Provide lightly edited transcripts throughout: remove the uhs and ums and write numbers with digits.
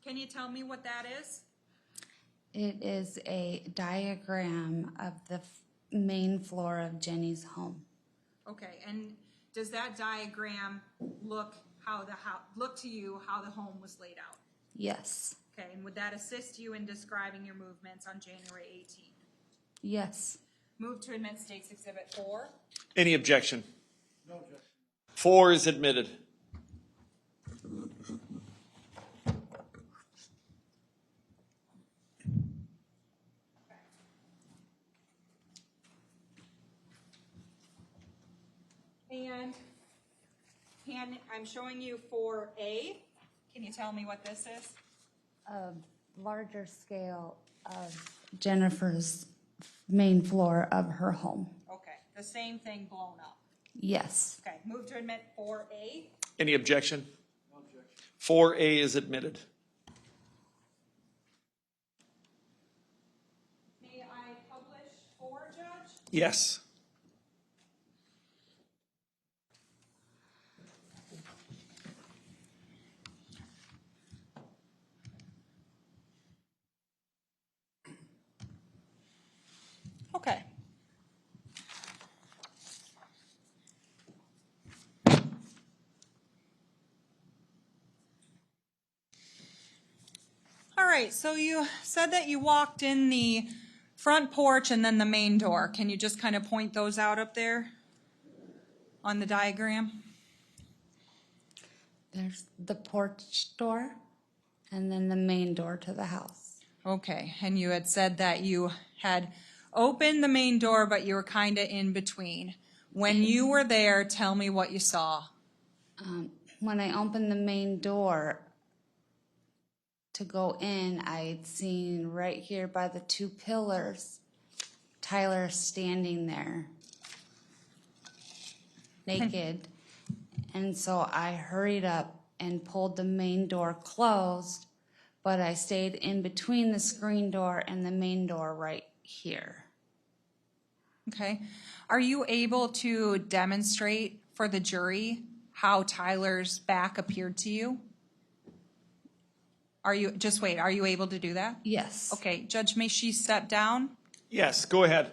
Can you tell me what that is? It is a diagram of the main floor of Jenny's home. Okay, and does that diagram look to you how the home was laid out? Yes. Okay, and would that assist you in describing your movements on January 18th? Yes. Move to admit State's Exhibit 4. Any objection? No objection. 4 is admitted. And I'm showing you 4A. Can you tell me what this is? A larger scale of Jennifer's main floor of her home. Okay, the same thing blown up. Yes. Okay, move to admit 4A. Any objection? No objection. 4A is admitted. May I publish 4, Judge? Yes. Okay. All right, so you said that you walked in the front porch and then the main door. Can you just kind of point those out up there on the diagram? There's the porch door and then the main door to the house. Okay, and you had said that you had opened the main door, but you were kind of in between. When you were there, tell me what you saw. When I opened the main door to go in, I'd seen right here by the 2 pillars, Tyler standing there, naked. And so I hurried up and pulled the main door closed, but I stayed in between the screen door and the main door right here. Okay. Are you able to demonstrate for the jury how Tyler's back appeared to you? Are you able to do that? Yes. Okay, Judge, may she step down? Yes, go ahead.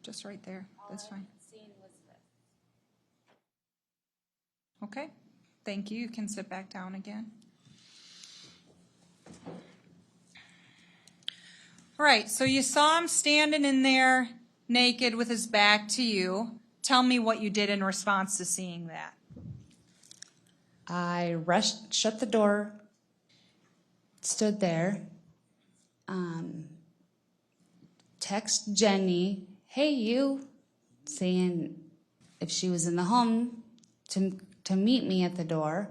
Just right there, that's fine. Okay, thank you. You can sit back down again. All right, so you saw him standing in there naked with his back to you. Tell me what you did in response to seeing that. I rushed, shut the door, stood there, text Jenny, hey you, saying if she was in the home to meet me at the door.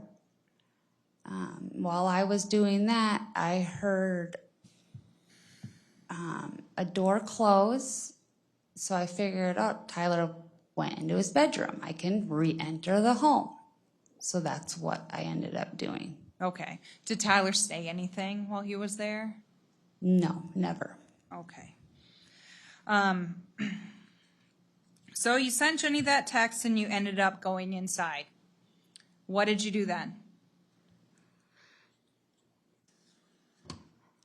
While I was doing that, I heard a door close, so I figured, oh, Tyler went into his bedroom. I can re-enter the home. So that's what I ended up doing. Okay. Did Tyler say anything while he was there? No, never. Okay. So you sent Jenny that text and you ended up going inside. What did you do then?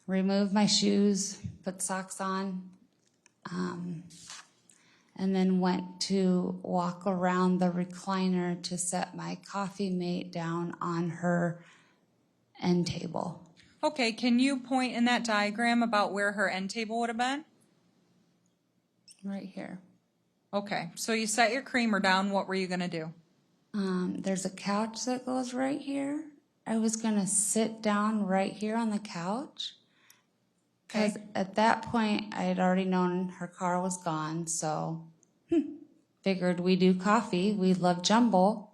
Remove my shoes, put socks on, and then went to walk around the recliner to set my coffee mate down on her end table. Okay, can you point in that diagram about where her end table would have been? Right here. Okay, so you set your creamer down. What were you going to do? There's a couch that goes right here. I was going to sit down right here on the couch. Because at that point, I had already known her car was gone, so figured we do coffee. We love Jumble.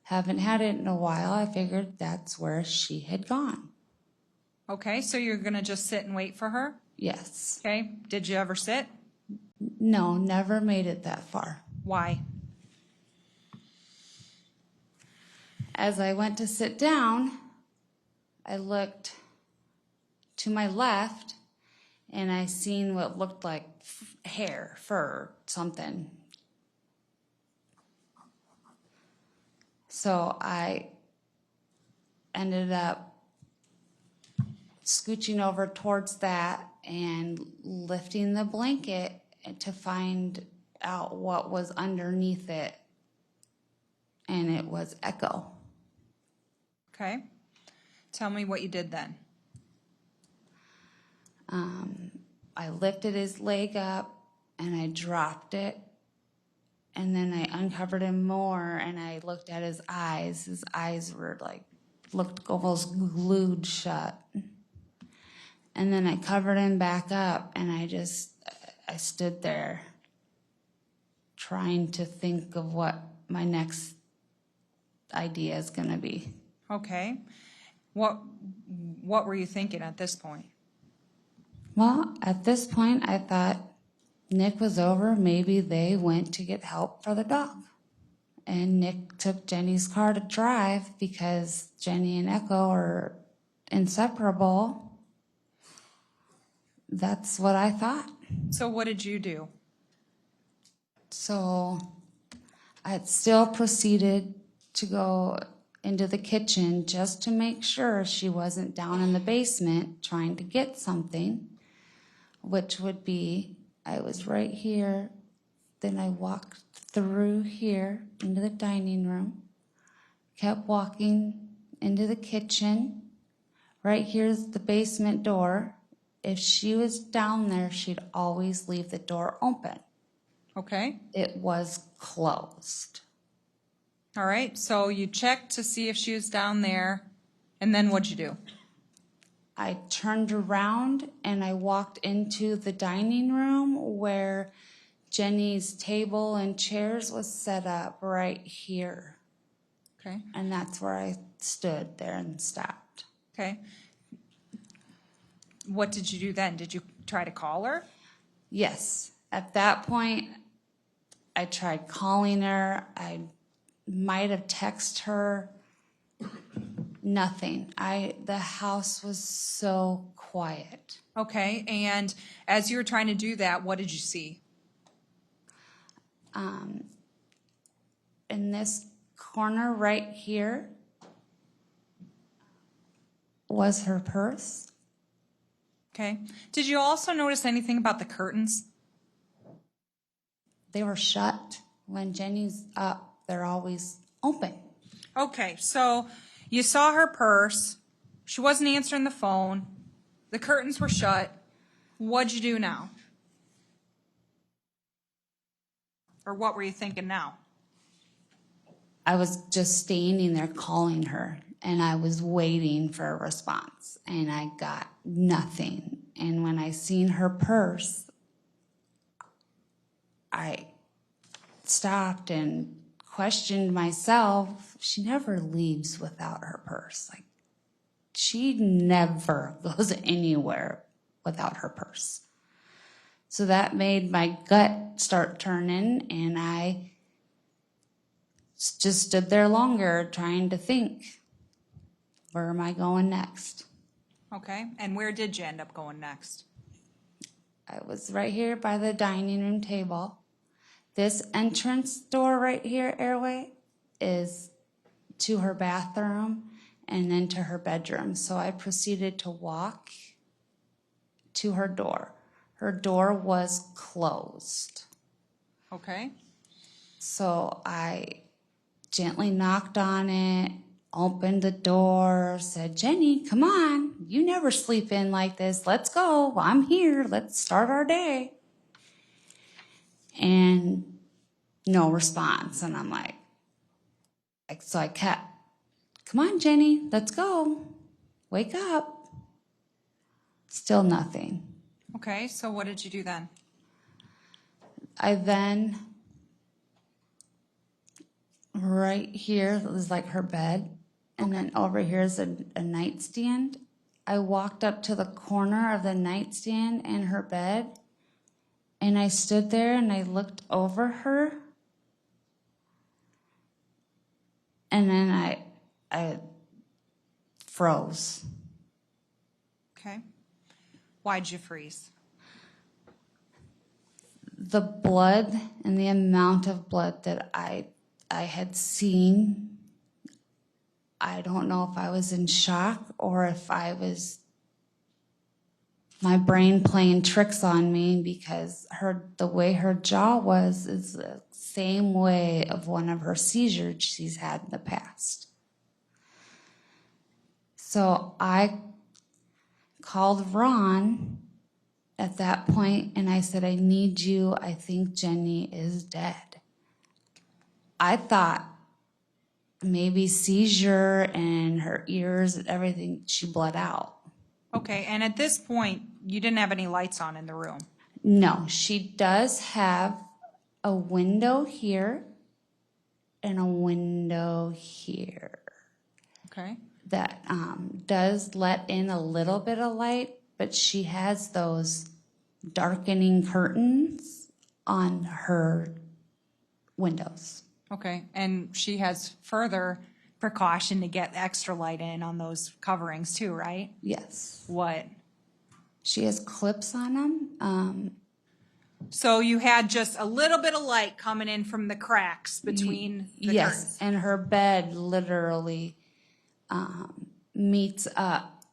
Haven't had it in a while. I figured that's where she had gone. Okay, so you're going to just sit and wait for her? Yes. Okay, did you ever sit? No, never made it that far. Why? As I went to sit down, I looked to my left, and I seen what looked like hair, fur, something. So I ended up scooching over towards that and lifting the blanket to find out what was underneath it. And it was Echo. Okay. Tell me what you did then. I lifted his leg up and I dropped it. And then I uncovered him more and I looked at his eyes. His eyes were looked almost glued shut. And then I covered him back up and I stood there trying to think of what my next idea is going to be. Okay. What were you thinking at this point? Well, at this point, I thought Nick was over. Maybe they went to get help for the dog. And Nick took Jenny's car to drive because Jenny and Echo are inseparable. That's what I thought. So what did you do? So I had still proceeded to go into the kitchen just to make sure she wasn't down in the basement trying to get something, which would be, I was right here, then I walked through here into the dining room, kept walking into the kitchen. Right here's the basement door. If she was down there, she'd always leave the door open. Okay. It was closed. All right. So you checked to see if she was down there. And then what'd you do? I turned around and I walked into the dining room where Jenny's table and chairs was set up right here. Okay. And that's where I stood there and stopped. Okay. What did you do then? Did you try to call her? Yes. At that point, I tried calling her. I might have texted her. Nothing. The house was so quiet. Okay. And as you were trying to do that, what did you see? In this corner right here was her purse. Okay. Did you also notice anything about the curtains? They were shut. When Jenny's up, they're always open. Okay. So you saw her purse. She wasn't answering the phone. The curtains were shut. What'd you do now? Or what were you thinking now? I was just standing there calling her, and I was waiting for a response, and I got nothing. And when I seen her purse, I stopped and questioned myself. She never leaves without her purse. She never goes anywhere without her purse. So that made my gut start turning, and I just stood there longer trying to think, where am I going next? Okay. And where did you end up going next? I was right here by the dining room table. This entrance door right here, airway, is to her bathroom and then to her bedroom. So I proceeded to walk to her door. Her door was closed. Okay. So I gently knocked on it, opened the door, said, Jenny, come on. You never sleep in like this. Let's go. I'm here. Let's start our day. And no response. And I'm like, so I kept, come on, Jenny, let's go. Wake up. Still nothing. Okay. So what did you do then? I then, right here was like her bed, and then over here is a nightstand. I walked up to the corner of the nightstand and her bed, and I stood there and I looked over her, and then I froze. Okay. Why'd you freeze? The blood and the amount of blood that I had seen I don't know if I was in shock or if I was my brain playing tricks on me, because the way her jaw was is the same way of one of her seizures she's had in the past. So I called Ron at that point and I said, I need you. I think Jenny is dead. I thought maybe seizure and her ears and everything, she bled out. Okay, and at this point, you didn't have any lights on in the room. No, she does have a window here and a window here Okay. that does let in a little bit of light, but she has those darkening curtains on her windows. Okay, and she has further precaution to get extra light in on those coverings too, right? Yes. What? She has clips on them. So you had just a little bit of light coming in from the cracks between the Yes, curtains. and her bed literally meets up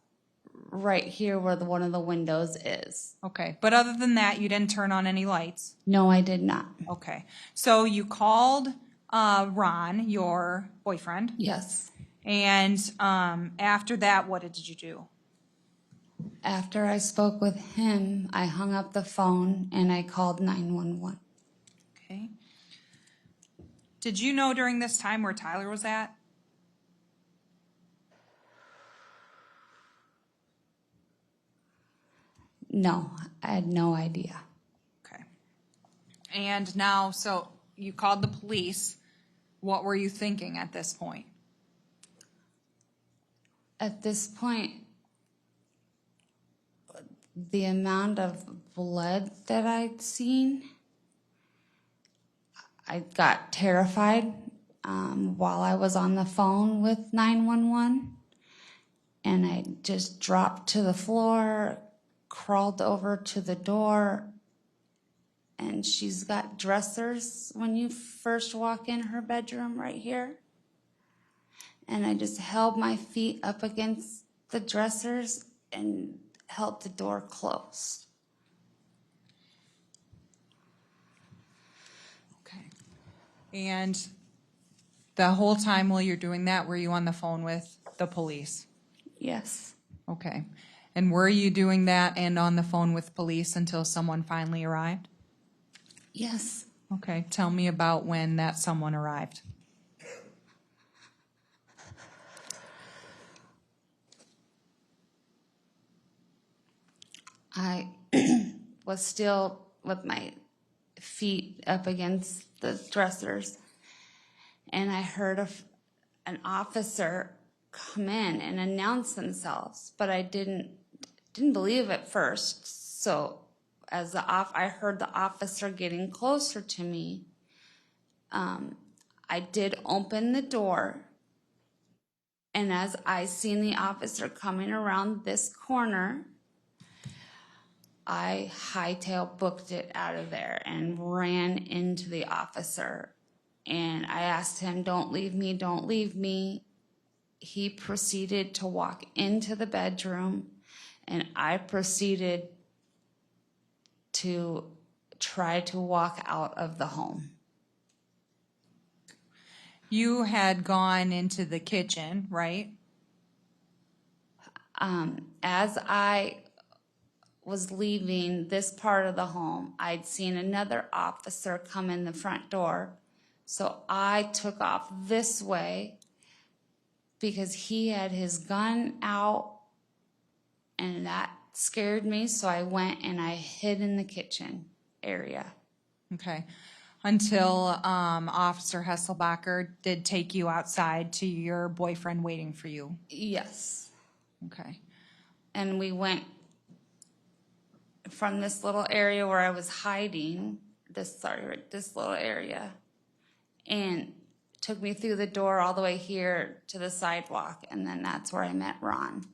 right here where one of the windows is. Okay, but other than that, you didn't turn on any lights? No, I did not. Okay, so you called Ron, your boyfriend, Yes. and after that, what did you do? After I spoke with him, I hung up the phone and I called 911. Okay. Did you know during this time where Tyler was at? No, I had no idea. Okay. And now, so you called the police. What were you thinking at this point? At this point, the amount of blood that I'd seen, I got terrified while I was on the phone with 911. And I just dropped to the floor, crawled over to the door, and she's got dressers when you first walk in her bedroom right here. And I just held my feet up against the dressers and held the door closed. Okay. And the whole time while you're doing that, were you on the phone with the police? Yes. Okay. And were you doing that and on the phone with police until someone finally arrived? Yes. Okay. Tell me about when that someone arrived. I was still with my feet up against the dressers, and I heard an officer come in and announce themselves, but I didn't believe it first. So as I heard the officer getting closer to me, I did open the door, and as I seen the officer coming around this corner, I hightail booked it out of there and ran into the officer. And I asked him, don't leave me, don't leave me. He proceeded to walk into the bedroom, and I proceeded to try to walk out of the home. You had gone into the kitchen, right? As I was leaving this part of the home, I'd seen another officer come in the front door. So I took off this way because he had his gun out, and that scared me. So I went and I hid in the kitchen area. Okay. Until Officer Hesselbacher did take you outside to your boyfriend waiting for you. Yes. Okay. And we went from this little area where I was hiding, this little area, and took me through the door all the way here to the sidewalk, and then that's where I met Ron.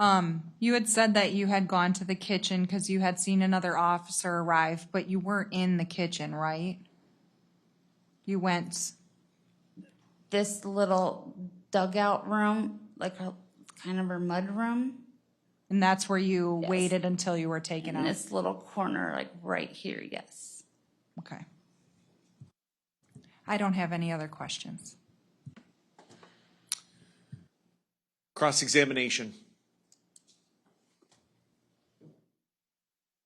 You had said that you had gone to the kitchen because you had seen another officer arrive, but you weren't in the kitchen, right? You went, This little dugout room, like a kind of a mud room, and that's where you Yes. waited until you were taken in out? this little corner, like right here, yes. Okay. I don't have any other questions. Cross-examination.